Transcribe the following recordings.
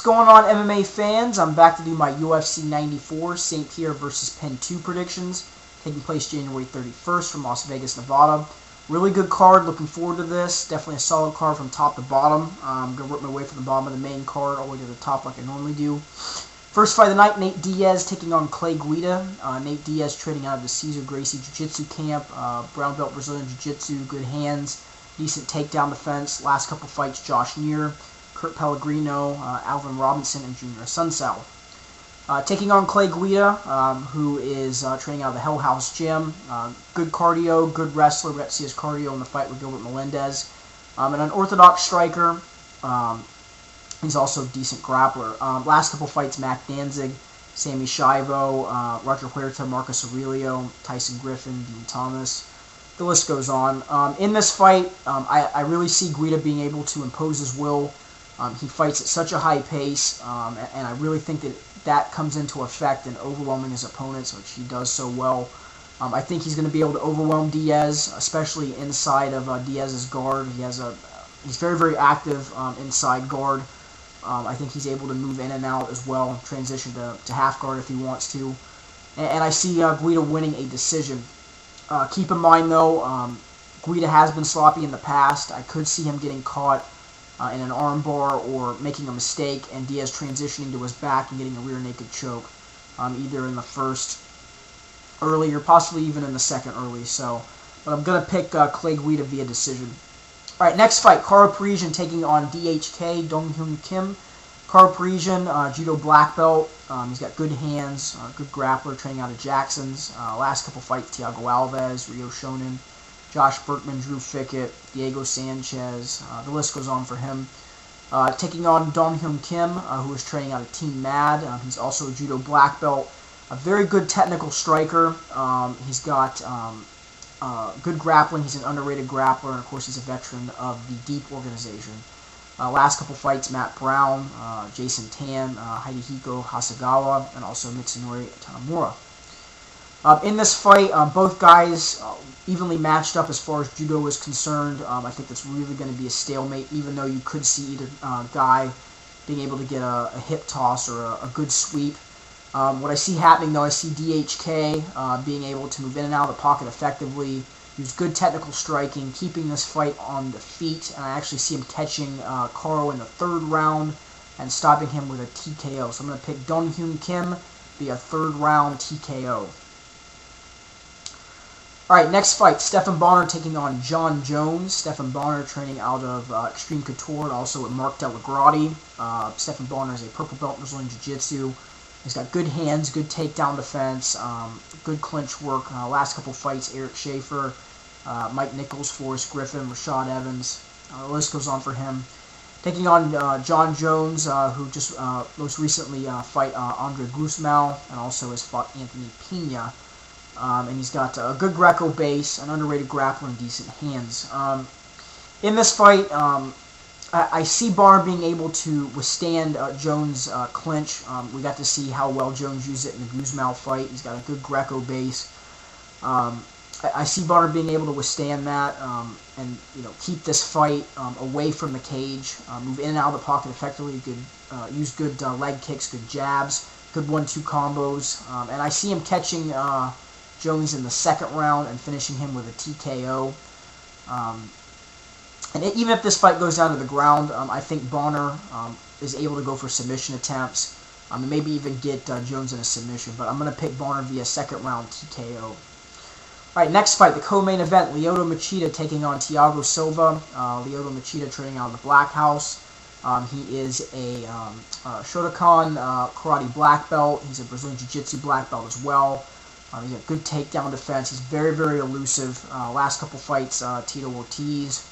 going on, MMA fans? I'm back to do my UFC 94 St. Pierre versus Penn 2 predictions, taking place January 31st from Las Vegas, Nevada. Really good card. Looking forward to this. Definitely a solid card from top to bottom. I'm going to work my way from the bottom of the main card all the way to the top like I normally do. First fight of the night, Nate Diaz taking on Clay Guida. Nate Diaz training out of the Cesar Gracie Jiu-Jitsu camp. Brown belt Brazilian Jiu-Jitsu, good hands, decent takedown defense. Last couple fights, Josh Neer, Kurt Pellegrino, Alvin Robinson, and Junior Sunsao. Taking on Clay Guida, who is training out of the Hell House Gym. Good cardio, good wrestler. We got to see his cardio in the fight with Gilbert Melendez. An unorthodox striker. He's also a decent grappler. Last couple fights, Mac Danzig, Sammy Shivo, Roger Huerta, Marcus Aurelio, Tyson Griffin, Dean Thomas. The list goes on. In this fight, I really see Guida being able to impose his will. He fights at such a high pace, and I really think that comes into effect in overwhelming his opponents, which he does so well. I think he's going to be able to overwhelm Diaz, especially inside of Diaz's guard. He's very, very active inside guard. I think he's able to move in and out as well, transition to half guard if he wants to. And I see Guida winning a decision. Keep in mind, though, Guida has been sloppy in the past. I could see him getting caught in an armbar or making a mistake, and Diaz transitioning to his back and getting a rear naked choke, either in the first early or possibly even in the second early. But I'm going to pick Clay Guida via decision. All right, next fight, Karo Parisian taking on DHK, Dong Hyun Kim. Karo Parisian, judo black belt. He's got good hands, good grappler, training out of Jackson's. Last couple fights, Thiago Alves, Rio Shonin, Josh Berkman, Drew Fickett, Diego Sanchez. The list goes on for him. Taking on Dong Hyun Kim, who is training out of Team Mad. He's also a judo black belt. A very good technical striker. He's got good grappling. He's an underrated grappler, and of course he's a veteran of the Deep organization. Last couple fights, Matt Brown, Jason Tan, Hidehiko Hasegawa, and also Mitsunori Tanamura. In this fight, both guys evenly matched up as far as judo is concerned. I think that's really going to be a stalemate, even though you could see either guy being able to get a hip toss or a good sweep. What I see happening, though, I see DHK being able to move in and out of the pocket effectively, use good technical striking, keeping this fight on the feet, and I actually see him catching Karo in the third round and stopping him with a TKO. So I'm going to pick Dong Hyun Kim via third round TKO. All right, next fight, Stephan Bonnar taking on John Jones. Stephan Bonnar training out of Extreme Couture and also with Mark Delagrati. Stephan Bonnar is a purple belt in Brazilian Jiu-Jitsu. He's got good hands, good takedown defense, good clinch work. Last couple fights, Eric Schaefer, Mike Nichols, Forrest Griffin, Rashad Evans. The list goes on for him. Taking on John Jones, who just most recently fight Andre Guzmão and also has fought Anthony Pena. And he's got a good Greco base, an underrated grappler, and decent hands. In this fight, I see Bonnar being able to withstand Jones' clinch. We got to see how well Jones used it in the Guzmão fight. He's got a good Greco base. I see Bonnar being able to withstand that and keep this fight away from the cage, move in and out of the pocket effectively, use good leg kicks, good jabs, good 1-2 combos, and I see him catching Jones in the second round and finishing him with a TKO. And even if this fight goes down to the ground, I think Bonnar is able to go for submission attempts and maybe even get Jones in a submission. But I'm going to pick Bonnar via second round TKO. All right, next fight, the co-main event, Lyoto Machida taking on Thiago Silva. Lyoto Machida training out of the Black House. He is a Shotokan karate black belt. He's a Brazilian Jiu-Jitsu black belt as well. He's got good takedown defense. He's very, very elusive. Last couple fights, Tito Ortiz,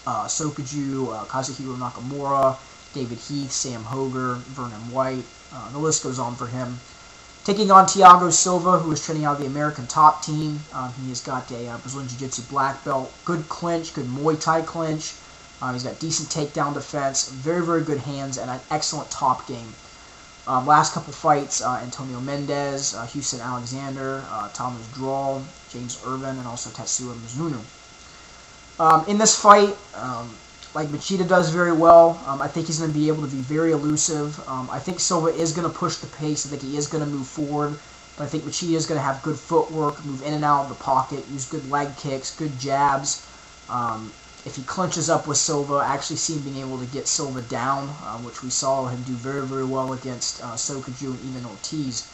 Sokuju, Kazuhiro Nakamura, David Heath, Sam Hoger, Vernon White. The list goes on for him. Taking on Thiago Silva, who is training out of the American Top Team. He has got a Brazilian Jiu-Jitsu black belt, good clinch, good Muay Thai clinch. He's got decent takedown defense, very, very good hands, and an excellent top game. Last couple fights, Antonio Mendez, Houston Alexander, Thomas Droll, James Irvin, and also Tetsuya Mizuno. In this fight, like Machida does very well. I think he's going to be able to be very elusive. I think Silva is going to push the pace. I think he is going to move forward. But I think Machida is going to have good footwork, move in and out of the pocket, use good leg kicks, good jabs. If he clinches up with Silva, I actually see him being able to get Silva down, which we saw him do very, very well against Sokaju and even Ortiz.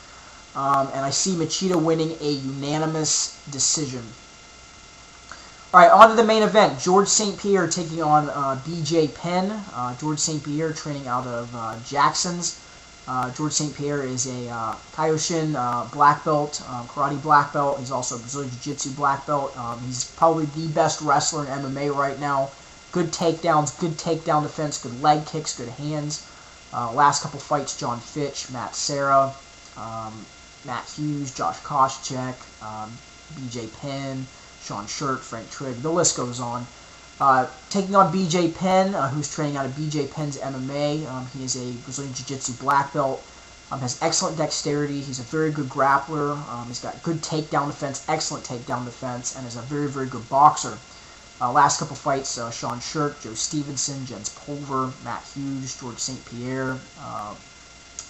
And I see Machida winning a unanimous decision. All right, on to the main event. George St. Pierre taking on BJ Penn. George St. Pierre training out of Jackson's. George St. Pierre is a Kaioshin black belt, karate black belt. He's also a Brazilian Jiu-Jitsu black belt. He's probably the best wrestler in MMA right now. Good takedowns, good takedown defense, good leg kicks, good hands. Last couple fights, John Fitch, Matt Serra, Matt Hughes, Josh Koscheck, BJ Penn, Sean Shirt, Frank Trigg, the list goes on. Taking on BJ Penn, who's training out of BJ Penn's MMA. He is a Brazilian Jiu-Jitsu black belt. Has excellent dexterity. He's a very good grappler. He's got good takedown defense, excellent takedown defense, and is a very, very good boxer. Last couple fights, Sean Shirt, Joe Stevenson, Jens Pulver, Matt Hughes, George St. Pierre,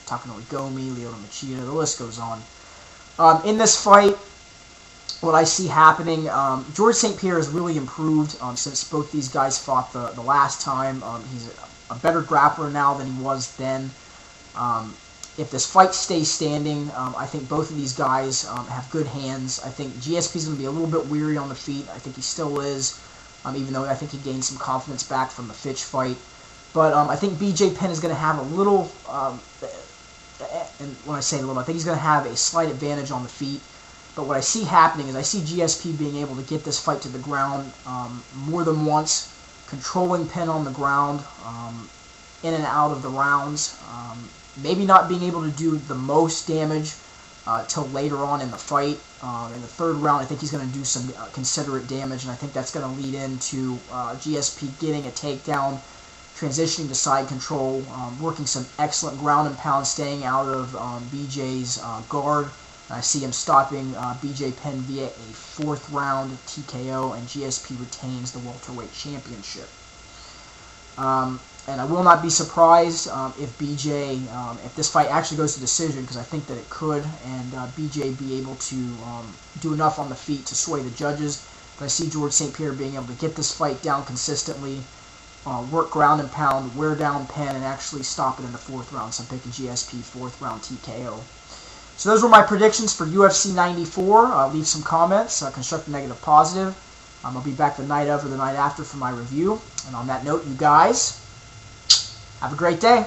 Takanori Gomi, Lyoto Machida, the list goes on. In this fight, what I see happening, George St. Pierre has really improved since both these guys fought the last time. He's a better grappler now than he was then. If this fight stays standing, I think both of these guys have good hands. I think GSP is going to be a little bit weary on the feet. I think he still is, even though I think he gained some confidence back from the Fitch fight. But I think BJ Penn is going to have a little, and when I say little, I think he's going to have a slight advantage on the feet. But what I see happening is I see GSP being able to get this fight to the ground more than once, controlling Penn on the ground, in and out of the rounds. Maybe not being able to do the most damage till later on in the fight. In the third round, I think he's going to do some considerate damage, and I think that's going to lead into GSP getting a takedown, transitioning to side control, working some excellent ground and pound, staying out of BJ's guard. I see him stopping BJ Penn via a fourth round TKO, and GSP retains the welterweight championship. And I will not be surprised if this fight actually goes to decision, because I think that it could, and BJ be able to do enough on the feet to sway the judges. But I see George St. Pierre being able to get this fight down consistently, work ground and pound, wear down Penn, and actually stop it in the fourth round. So I'm picking GSP fourth round TKO. So those were my predictions for UFC 94. Leave some comments, constructive, negative, positive. I'll be back the night of or the night after for my review. And on that note, you guys, have a great day.